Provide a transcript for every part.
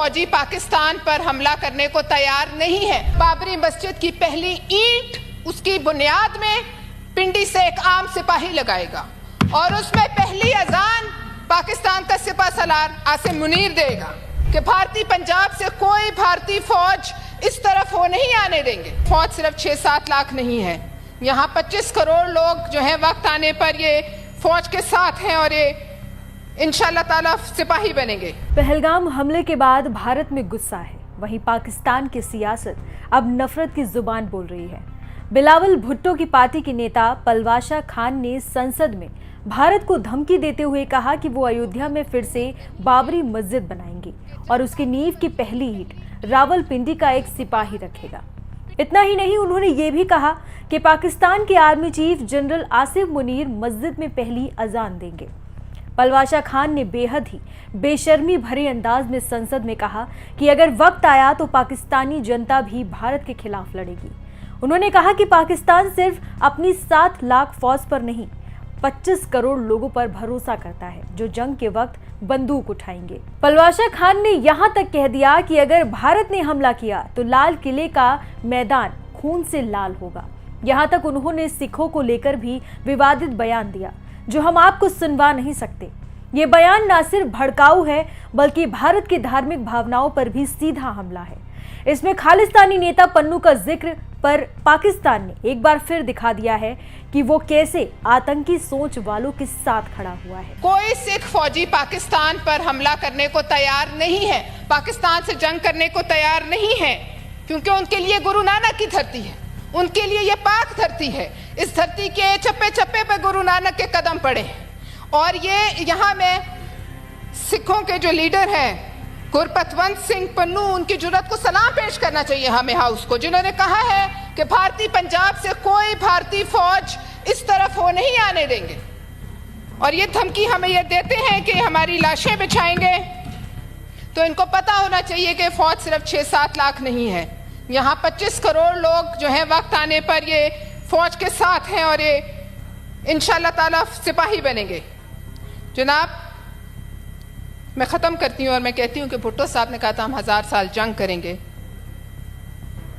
फौजी पाकिस्तान पर हमला करने को तैयार नहीं है। बाबरी मस्जिद की पहली ईंट, उसकी बुनियाद में पिंडी से एक आम सिपाही लगाएगा और उसमें पहली अजान पाकिस्तान का सिपह सलार आसिम मुनीर देगा कि भारतीय पंजाब से कोई भारतीय फौज इस तरफ हो नहीं आने देंगे। फौज सिर्फ 6-7 लाख नहीं है, यहाँ 25 करोड़ लोग जो है वक्त आने पर ये फौज के साथ हैं और ये इंशाअल्लाह ताला सिपाही बनेंगे। पहलगाम हमले के बाद भारत में गुस्सा है, वहीं पाकिस्तान की सियासत अब नफरत की जुबान बोल रही है। बिलावल भुट्टो की पार्टी के नेता पलवाशा खान ने संसद में भारत को धमकी देते हुए कहा कि वो अयोध्या में फिर से बाबरी मस्जिद बनाएंगे और उसकी नींव की पहली ईंट रावलपिंडी का एक सिपाही रखेगा। इतना ही नहीं, उन्होंने ये भी कहा कि पाकिस्तान के army chief general Asif Munir मस्जिद में पहली अजान देंगे। पलवाशा खान ने बेहद ही बेशर्मी भरे अंदाज में संसद में कहा कि अगर वक्त आया तो पाकिस्तानी जनता भी भारत के खिलाफ लड़ेगी। उन्होंने कहा कि पाकिस्तान सिर्फ अपनी 7 लाख फौज पर नहीं, 25 करोड़ लोगों पर भरोसा करता है जो जंग के वक्त बंदूक उठाएंगे। पलवाशा खान ने यहां तक कह दिया कि अगर भारत ने हमला किया तो लाल किले का मैदान खून से लाल होगा। यहां तक उन्होंने सिखों को लेकर भी विवादित बयान दिया जो हम आपको सुनवा नहीं सकते। ये बयान न सिर्फ भड़काऊ है बल्कि भारत की धार्मिक भावनाओं पर भी सीधा हमला है। इसमें खालिस्तानी नेता पन्नू का जिक्र पर पाकिस्तान ने एक बार फिर दिखा दिया है कि वो कैसे आतंकी सोच वालों के साथ खड़ा हुआ है। कोई सिख फौजी पाकिस्तान पर हमला करने को तैयार नहीं है, पाकिस्तान से जंग करने को तैयार नहीं है, क्योंकि उनके लिए गुरु नानक की धरती है, उनके लिए ये पाक धरती है। इस धरती के चप्पे चप्पे पे गुरु नानक के कदम पड़े और ये यहाँ में सिखों के जो लीडर हैं गुरपतवंत सिंह पन्नू, उनकी जुर्रत को सलाम पेश करना चाहिए हमें हाउस को, जिन्होंने कहा है कि भारतीय पंजाब से कोई भारतीय फौज इस तरफ हो नहीं आने देंगे और ये धमकी हमें ये देते हैं कि हमारी लाशें बिछाएंगे। तो इनको पता होना चाहिए कि फौज सिर्फ 6-7 लाख नहीं है, यहाँ 25 करोड़ लोग जो है वक्त आने पर ये फौज के साथ हैं और ये इंशाअल्लाह ताला सिपाही बनेंगे। जनाब, मैं ख़त्म करती हूँ और मैं कहती हूँ कि भुट्टो साहब ने कहा था हम 1000 साल जंग करेंगे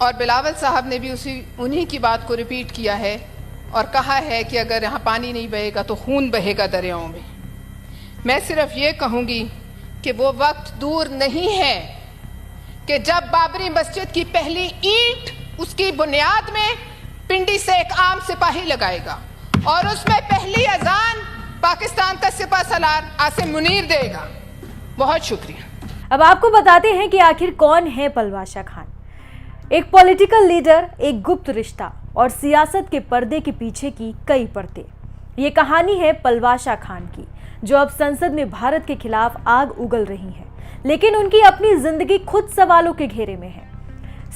और बिलावल साहब ने भी उन्हीं की बात को रिपीट किया है और कहा है कि अगर यहाँ पानी नहीं बहेगा तो खून बहेगा दरियाओं में। मैं सिर्फ ये कहूँगी कि वो वक्त दूर नहीं है कि जब बाबरी मस्जिद की पहली ईंट, उसकी बुनियाद में पिंडी से एक आम सिपाही लगाएगा और उसमें पहली अजान पाकिस्तान का सिपह सलार आसिम मुनीर देगा। बहुत शुक्रिया। अब आपको बताते हैं कि आखिर कौन है पलवाशा खान। एक पॉलिटिकल लीडर, एक गुप्त रिश्ता और सियासत के पर्दे के पीछे की कई परतें। ये कहानी है पलवाशा खान की, जो अब संसद में भारत के खिलाफ आग उगल रही है, लेकिन उनकी अपनी जिंदगी खुद सवालों के घेरे में है।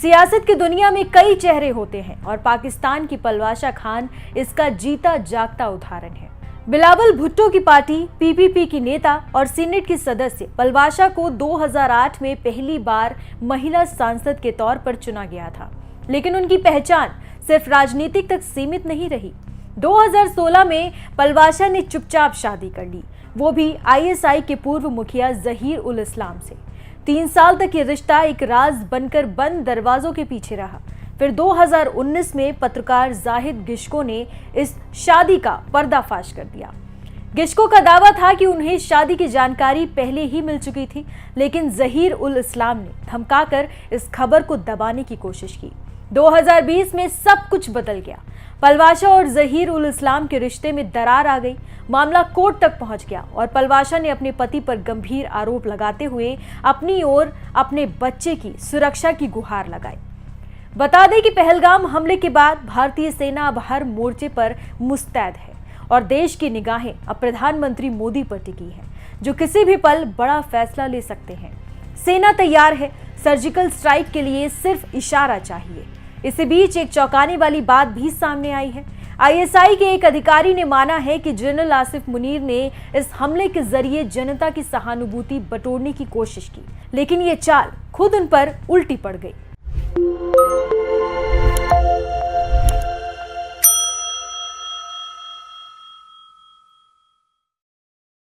सियासत की दुनिया में कई चेहरे होते हैं और पाकिस्तान की पलवाशा खान इसका जीता जागता उदाहरण है। बिलावल भुट्टो की पार्टी पीपीपी की नेता और सीनेट की सदस्य पलवाशा को 2008 में पहली बार महिला सांसद के तौर पर चुना गया था, लेकिन उनकी पहचान सिर्फ राजनीतिक तक सीमित नहीं रही। 2016 में पलवाशा ने चुपचाप शादी कर ली, वो भी आईएसआई के पूर्व मुखिया जहीर उल इस्लाम से। 3 साल तक ये रिश्ता एक राज बनकर बंद दरवाजों के पीछे रहा। फिर 2019 में पत्रकार जाहिद गिश्को ने इस शादी का पर्दाफाश कर दिया। गिश्को का दावा था कि उन्हें शादी की जानकारी पहले ही मिल चुकी थी, लेकिन जहीर उल इस्लाम ने धमकाकर इस खबर को दबाने की कोशिश की। 2020 में सब कुछ बदल गया। पलवाशा और जहीर उल इस्लाम के रिश्ते में दरार आ गई। मामला कोर्ट तक पहुंच गया और पलवाशा ने अपने पति पर गंभीर आरोप लगाते हुए अपनी और अपने बच्चे की सुरक्षा की गुहार लगाई। बता दें कि पहलगाम हमले के बाद भारतीय सेना अब हर मोर्चे पर मुस्तैद है और देश की निगाहें अब प्रधानमंत्री मोदी पर टिकी हैं, जो किसी भी पल बड़ा फैसला ले सकते हैं। सेना तैयार है, सर्जिकल स्ट्राइक के लिए सिर्फ इशारा चाहिए। इसी बीच एक चौंकाने वाली बात भी सामने आई है। आईएसआई के एक अधिकारी ने माना है कि जनरल आसिफ मुनीर ने इस हमले के जरिए जनता की सहानुभूति बटोरने की कोशिश की, लेकिन ये चाल खुद उन पर उल्टी पड़ गई।